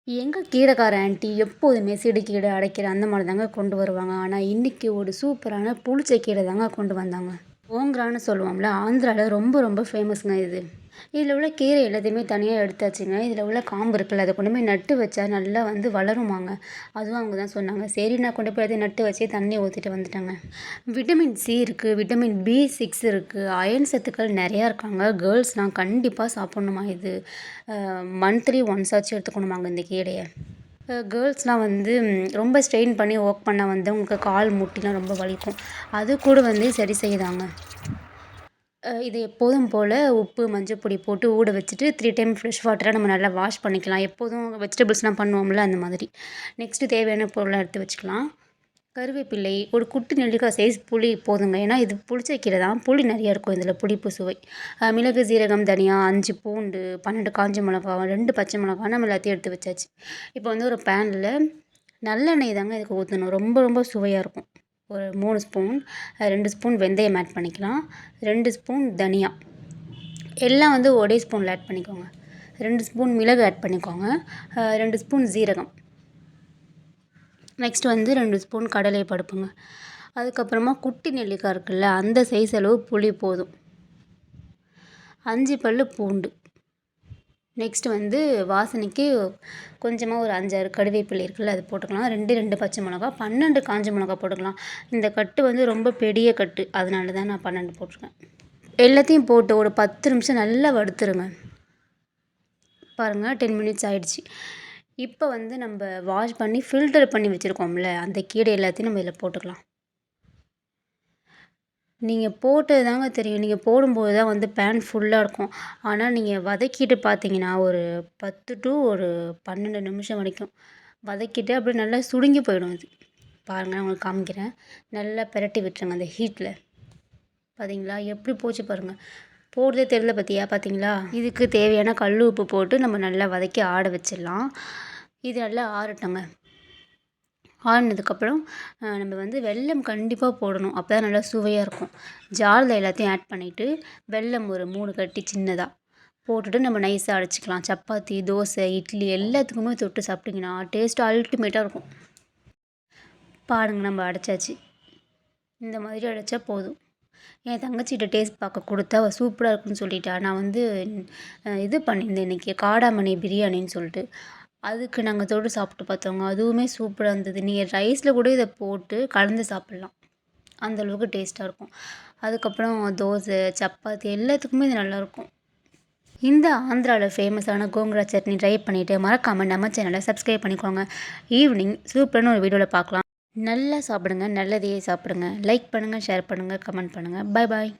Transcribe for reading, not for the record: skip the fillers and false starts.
எங்க கீரைக்கார ஆன்ட்டி எப்போதுமே சிறுகீரை, அரைக்கீரை அந்த மாரி தாங்க கொண்டு வருவாங்க. ஆனா, இன்னைக்கு ஒரு சூப்பரான புளிச்ச கீரை தாங்க கொண்டு வந்தாங்க. ஓங்கரான்னு சொல்லுவோம்ல, ஆந்திரால ரொம்ப ரொம்ப ஃபேமஸ்ங்க இது. இதில உள்ள கீரை எல்லாத்தையுமே தனியா எடுத்தாச்சுங்க. இதில உள்ள காம்பு இருக்குல்ல, அத கொண்டு போய் நட்டு வச்சா நல்லா வந்து வளருமாங்க. அதுவும் அவங்க தான் சொன்னாங்க. சரி நான் கொண்டு போய் அத நட்டு வச்சு தண்ணி ஊத்திட்டு வந்துட்டேங்க. விட்டமின் சி இருக்கு, விட்டமின் பி6 இருக்கு, அயர்ன் சத்துக்கள் நெறையா இருக்காங்க. கேர்ள்ஸ்லாம் கண்டிப்பா சாப்பிடணுமா இது. மந்த்லி ஒன்ஸ் ஆச்சும் எடுத்துக்கணுமாங்க இந்த கீரைய. கேர்ள்ஸ்லாம் வந்து ரொம்ப ஸ்ட்ரெயின் பண்ணி ஒர்க் பண்ணா வந்து உங்களுக்கு கால் முட்டிலாம் ரொம்ப வலிக்கும். அது கூட வந்து சரி செய்யுதாங்க. இது எப்போதும் போல உப்பு, மஞ்சப்பொடி போட்டு ஊற வச்சுட்டு 3 டைம் ஃப்ரெஷ் வாட்டரா நம்ம நல்லா வாஷ் பண்ணிக்கலாம். எப்போதும் வெஜிடபிள்ஸ்லாம் பண்ணுவோம்ல அந்த மாதிரி. நெக்ஸ்ட்டு தேவையான பொருள்லாம் எடுத்து வச்சுக்கலாம். கருவேப்பிலை, ஒரு குட்டி நெல்லிக்காய் சைஸ் புளி போதுங்க. ஏன்னா இது புளிச்ச கீரை தான். புளி நெறையா இருக்கும் இதில புளிப்பு சுவை. மிளகு, சீரகம், தனியா, 5 பூண்டு, 12 காஞ்ச மிளகா, 2 பச்சை மிளகா நம்ம எல்லாத்தையும் எடுத்து வச்சாச்சு. இப்போ வந்து ஒரு பேன்ல நல்லெண்ணெய் தாங்க இதுக்கு ஊத்தணும். ரொம்ப ரொம்ப சுவையா இருக்கும். ஒரு 3 ஸ்பூன், 2 ஸ்பூன் வெந்தயம் ஆட் பண்ணிக்கலாம். 2 ஸ்பூன் தனியா. எல்லாம் வந்து ஒரே ஸ்பூன்ல ஆட் பண்ணிக்கோங்க. 2 ஸ்பூன் மிளகு ஆட் பண்ணிக்கோங்க. 2 ஸ்பூன் சீரகம். நெக்ஸ்ட் வந்து 2 ஸ்பூன் கடலை பருப்புங்க. அதுக்கப்புறமா குட்டி நெல்லிக்காய் இருக்குல்ல, அந்த சைஸ் அளவு புளி போதும். 5 பல்லு பூண்டு. நெக்ஸ்ட் வந்து வாசனைக்கு கொஞ்சமாக ஒரு 5, 6 கருவேப்பிலை இருக்குல்ல, அது போட்டுக்கலாம். 2 பச்சை மிளகா, 12 காஞ்ச மிளகா போட்டுக்கலாம். இந்த கட்டு வந்து ரொம்ப பெரிய கட்டு. அதனால தான் நான் 12 போட்டிருக்கேன். எல்லாத்தையும் போட்டு ஒரு 10 நிமிஷம் நல்லா வறுத்துருங்க. பாருங்கள் 10 மினிட்ஸ் ஆயிடுச்சு. இப்போ வந்து நம்ம வாஷ் பண்ணி ஃபில்டர் பண்ணி வச்சுருக்கோம்ல, அந்த கீரை எல்லாத்தையும் நம்ம இதில் போட்டுக்கலாம். நீங்கள் போட்டது தாங்க தெரியும். நீங்க போடும்போது தான் வந்து பேன் ஃபுல்லா இருக்கும். ஆனா, நீங்க வதக்கிட்டு பார்த்தீங்கன்னா, ஒரு 10 டூ ஒரு 12 நிமிஷம் வரைக்கும் வதக்கிட்டு அப்படியே நல்லா சுருங்கி போயிடும் அது. பாருங்க நான் உங்களுக்கு காமிக்கிறேன். நல்லா பெரட்டி விட்டுருங்க அந்த ஹீட்ல. பார்த்தீங்களா? எப்படி போச்சு பாருங்க. போடுறதே தெரியல பார்த்தியா? பார்த்தீங்களா? இதுக்கு தேவையான கல் உப்பு போட்டு நம்ம நல்லா வதக்கி ஆற வச்சிடலாம். இது நல்லா ஆறட்டுங்க. ஆறுனதுக்கப்புறம் நம்ம வந்து வெல்லம் கண்டிப்பாக போடணும். அப்போ தான் நல்லா சுவையாக இருக்கும். ஜாரில் எல்லாத்தையும் ஆட் பண்ணிவிட்டு வெல்லம் ஒரு 3 கட்டி சின்னதாக போட்டுட்டு நம்ம நைஸாக அரைச்சிக்கலாம். சப்பாத்தி, தோசை, இட்லி எல்லாத்துக்குமே தொட்டு சாப்பிட்டிங்கன்னா டேஸ்ட் அல்டிமேட்டாக இருக்கும். பாருங்க நம்ம அடைச்சாச்சு. இந்த மாதிரி அடைச்சா போதும். என் தங்கச்சிகிட்ட டேஸ்ட் பார்க்க கொடுத்தா அவள் சூப்பராக இருக்குன்னு சொல்லிட்டா. நான் வந்து இது பண்ணியிருந்தேன் இன்றைக்கி காடாமணி பிரியாணின்னு சொல்லிட்டு. அதுக்கு நாங்கள் தொட்டு சாப்பிட்டு பார்த்தோங்க. அதுவுமே சூப்பராக இருந்தது. நீங்கள் ரைஸில் கூட இதை போட்டு கலந்து சாப்பிட்லாம். அந்த அளவுக்கு டேஸ்ட்டாக இருக்கும். அதுக்கப்புறம் தோசை, சப்பாத்தி எல்லாத்துக்குமே இது நல்லாயிருக்கும். இந்த ஆந்திராவில் ஃபேமஸான கோங்கரா சட்னி ட்ரை பண்ணிவிட்டு மறக்காமல் நம்ம சேனலை சப்ஸ்கிரைப் பண்ணிக்கோங்க. ஈவினிங் சூப்பரான ஒரு வீடியோவில் பார்க்கலாம். நல்லா சாப்பிடுங்க, நல்லதையே சாப்பிடுங்க. லைக் பண்ணுங்கள், ஷேர் பண்ணுங்கள், கமெண்ட் பண்ணுங்கள். பாய் பாய்.